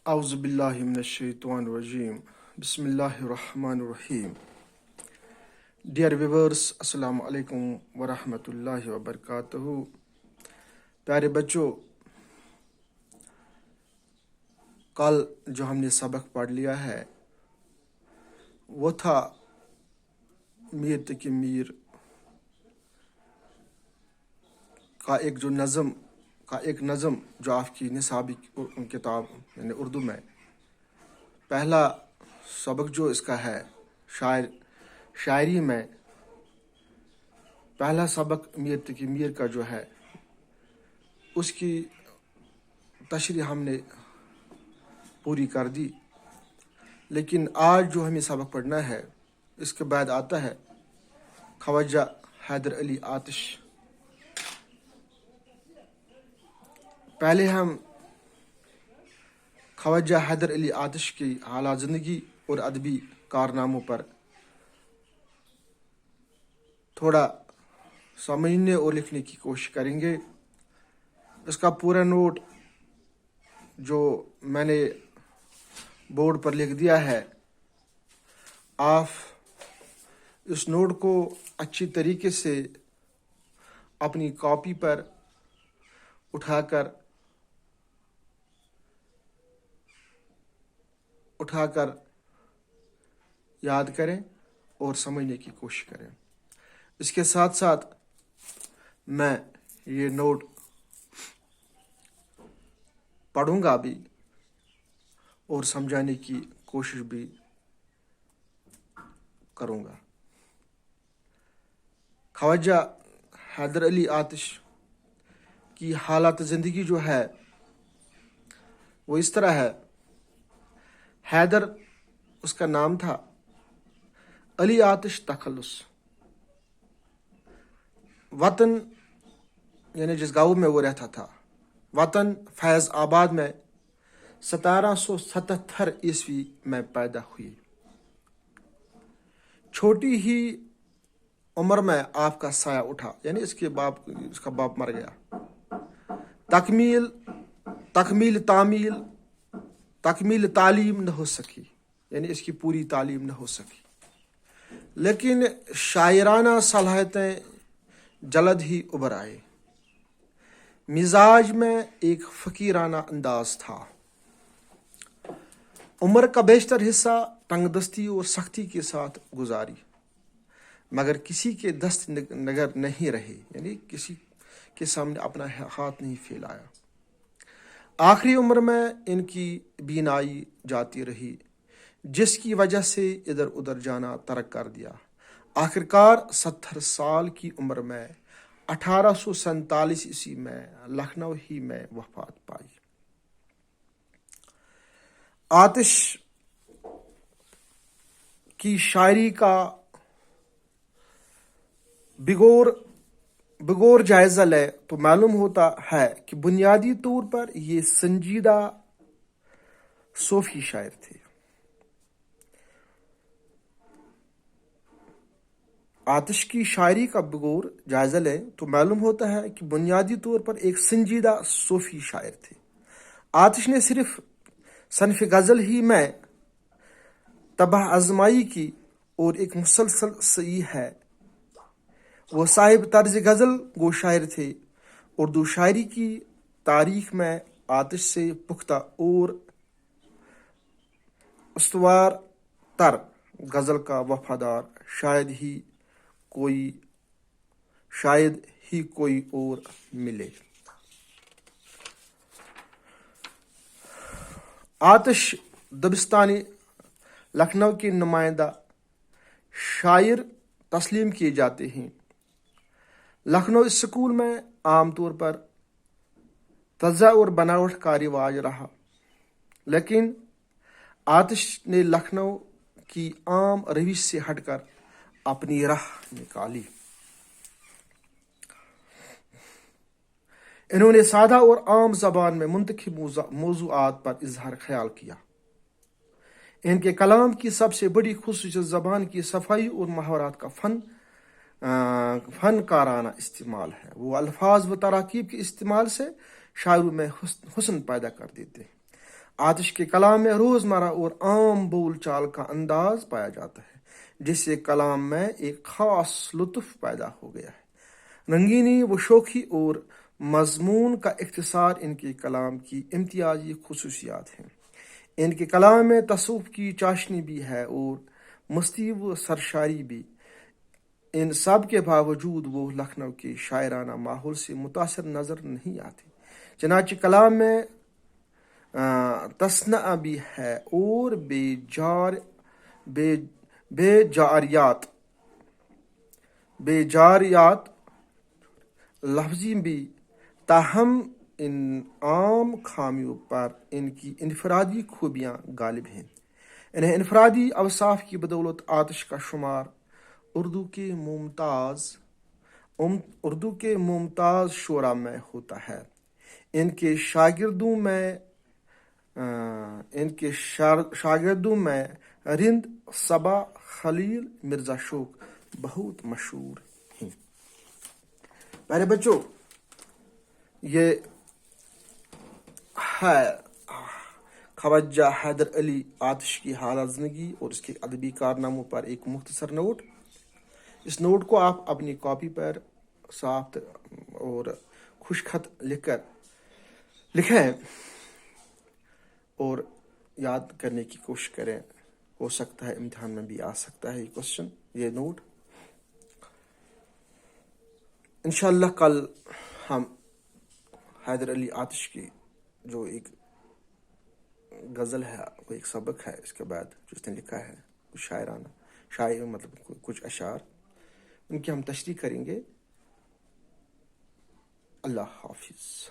اعوذ باللہ من الشیطان الرجیم بسم اللہ الرحمن الرحیم. ڈیئر ویورس، السلام علیکم ورحمۃ اللہ وبرکاتہ. پیارے بچوں، کل جو ہم نے سبق پڑھ لیا ہے وہ تھا میر تقی میر کا ایک نظم جو آپ کی نصابی کتاب یعنی اردو میں پہلا سبق جو اس کا ہے شاعری میں پہلا سبق میر تقی میر کا جو ہے اس کی تشریح ہم نے پوری کر دی. لیکن آج جو ہمیں سبق پڑھنا ہے اس کے بعد آتا ہے خواجہ حیدر علی آتش. پہلے ہم خواجہ حیدر علی آتش کی حالات زندگی اور ادبی کارناموں پر تھوڑا سمجھنے اور لکھنے کی کوشش کریں گے. اس کا پورا نوٹ جو میں نے بورڈ پر لکھ دیا ہے، آپ اس نوٹ کو اچھی طریقے سے اپنی کاپی پر اٹھا کر یاد کریں اور سمجھنے کی کوشش کریں. اس کے ساتھ ساتھ میں یہ نوٹ پڑھوں گا بھی اور سمجھانے کی کوشش بھی کروں گا. خواجہ حیدر علی آتش کی حالات زندگی جو ہے وہ اس طرح ہے. حیدر اس کا نام تھا، علی آتش تخلص. وطن یعنی جس گاؤں میں وہ رہتا تھا، وطن فیض آباد میں 1777 عیسوی میں پیدا ہوئی. چھوٹی ہی عمر میں آپ کا سایہ اٹھا، یعنی اس کا باپ مر گیا. تکمیل تعلیم نہ ہو سکی، یعنی اس کی پوری تعلیم نہ ہو سکی، لیکن شاعرانہ صلاحیتیں جلد ہی ابھر آئے. مزاج میں ایک فقیرانہ انداز تھا. عمر کا بیشتر حصہ تنگ دستی اور سختی کے ساتھ گزاری، مگر کسی کے دست نگر نہیں رہے، یعنی کسی کے سامنے اپنا ہاتھ نہیں پھیلایا. آخری عمر میں ان کی بینائی جاتی رہی، جس کی وجہ سے ادھر ادھر جانا ترک کر دیا. آخرکار 70 سال کی عمر میں 1847 عیسوی میں لکھنؤ ہی میں وفات پائی. آتش کی شاعری کا بغور جائزہ لے تو معلوم ہوتا ہے کہ بنیادی طور پر یہ سنجیدہ صوفی شاعر تھے. آتش کی شاعری کا بغور جائزہ لے تو معلوم ہوتا ہے کہ بنیادی طور پر ایک سنجیدہ صوفی شاعر تھے. آتش نے صرف صنف غزل ہی میں تباہ آزمائی کی اور ایک مسلسل سعی ہے. وہ صاحب طرز غزل گو شاعر تھے. اردو شاعری کی تاریخ میں آتش سے پختہ اور استوار تر غزل کا وفادار شاید ہی کوئی اور ملے. آتش دبستانی لکھنؤ کے نمائندہ شاعر تسلیم کیے جاتے ہیں. لکھنؤ اسکول میں عام طور پر تجزیہ اور بناوٹ کا رواج رہا، لیکن آتش نے لکھنؤ کی عام روش سے ہٹ کر اپنی راہ نکالی. انہوں نے سادہ اور عام زبان میں منتخب موضوعات پر اظہار خیال کیا. ان کے کلام کی سب سے بڑی خصوصیت زبان کی صفائی اور محاورات کا فنکارانہ استعمال ہے. وہ الفاظ و تراکیب کے استعمال سے شاعروں میں حسن پیدا کر دیتے ہیں. آتش کے کلام میں روزمرہ اور عام بول چال کا انداز پایا جاتا ہے جس سے کلام میں ایک خاص لطف پیدا ہو گیا ہے۔ رنگینی و شوخی اور مضمون کا اختصار ان کے کلام کی امتیازی خصوصیات ہیں۔ ان کے کلام میں تصوف کی چاشنی بھی ہے اور مستی و سرشاری بھی۔ ان سب کے باوجود وہ لکھنؤ کے شاعرانہ ماحول سے متاثر نظر نہیں آتے، چنانچہ کلام میں تصنع بھی ہے اور بے جاریات لفظی بھی، تاہم ان عام خامیوں پر ان کی انفرادی خوبیاں غالب ہیں۔ انہیں انفرادی اوصاف کی بدولت آتش کا شمار اردو کے ممتاز شعراء میں ہوتا ہے۔ ان کے شاگردوں میں رند، صبا، خلیل، مرزا شوق بہت مشہور ہیں۔ میرے بچوں، یہ ہے خواجہ حیدر علی آتش کی حالہ زندگی اور اس کے ادبی کارناموں پر ایک مختصر نوٹ۔ اس نوٹ کو آپ اپنی کاپی پر صاف اور خوش خط لکھیں اور یاد کرنے کی کوشش کریں۔ ہو سکتا ہے امتحان میں بھی آ سکتا ہے یہ کوشچن، یہ نوٹ۔ انشاءاللہ کل ہم حیدر علی آتش کی جو ایک غزل ہے، وہ ایک سبق ہے، اس کے بعد جو اس نے لکھا ہے کچھ شاعر مطلب کچھ اشعار، ان کی ہم تشریح کریں گے۔ اللہ حافظ۔